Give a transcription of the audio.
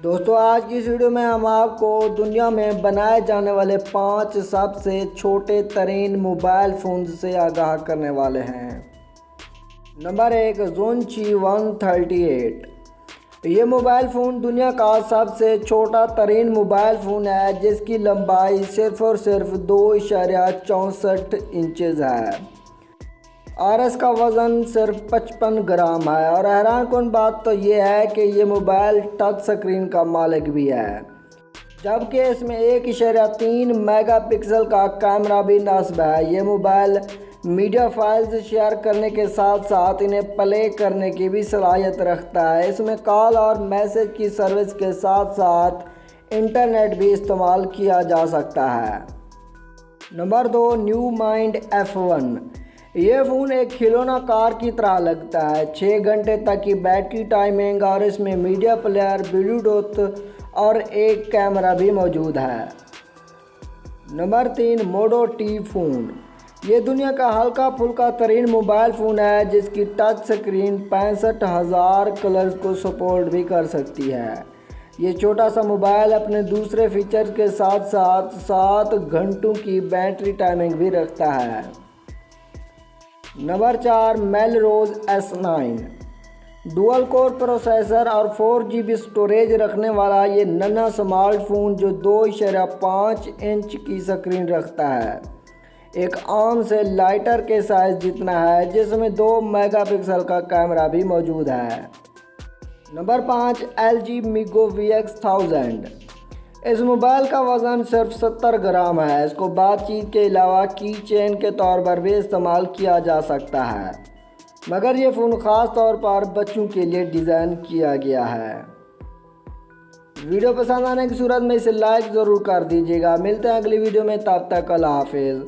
दोस्तों आज की इस वीडियो में हम आपको दुनिया में बनाए जाने वाले 5 सबसे छोटे तरीन मोबाइल फ़ोन से आगाह करने वाले हैं। नंबर 1, ज़ोनची 138। ये मोबाइल फ़ोन दुनिया का सबसे छोटा तरीन मोबाइल फ़ोन है जिसकी लंबाई सिर्फ़ और सिर्फ 2.64 इंचज़ है और इसका वज़न सिर्फ 55 ग्राम है। और हैरान कौन बात तो ये है कि ये मोबाइल टच स्क्रीन का मालिक भी है, जबकि इसमें 1.3 मेगापिक्सल का कैमरा भी नस्ब है। ये मोबाइल मीडिया फाइल्स शेयर करने के साथ साथ इन्हें प्ले करने की भी सलाहियत रखता है। इसमें कॉल और मैसेज की सर्विस के साथ साथ इंटरनेट भी इस्तेमाल किया जा सकता है। Number 2, new mind F1। ये फ़ोन एक खिलौना कार की तरह लगता है। 6 घंटे तक की बैटरी टाइमिंग और इसमें मीडिया प्लेयर, ब्लूटूथ और एक कैमरा भी मौजूद है। नंबर 3, मोटो टी फ़ोन। ये दुनिया का हल्का फुल्का तरीन मोबाइल फ़ोन है जिसकी टच स्क्रीन 65,000 कलर्स को सपोर्ट भी कर सकती है। ये छोटा सा मोबाइल अपने दूसरे फीचर्स के साथ साथ 7 घंटों की बैटरी टाइमिंग भी रखता है। Number 4, Melrose S9। Dual core processor और 4GB स्टोरेज रखने वाला ये नन्हा स्मार्टफोन जो 2.5 इंच की स्क्रीन रखता है, एक आम से लाइटर के साइज जितना है, जिसमें 2 मेगापिक्सल का कैमरा भी मौजूद है। Number 5, LG Migo VX1000। इस मोबाइल का वज़न सिर्फ 70 ग्राम है। इसको बातचीत के अलावा की चेन के तौर पर भी इस्तेमाल किया जा सकता है, मगर ये फ़ोन ख़ास तौर पर बच्चों के लिए डिज़ाइन किया गया है। वीडियो पसंद आने की सूरत में इसे लाइक ज़रूर कर दीजिएगा। मिलते हैं अगली वीडियो में, तब तक अल्लाह हाफिज़।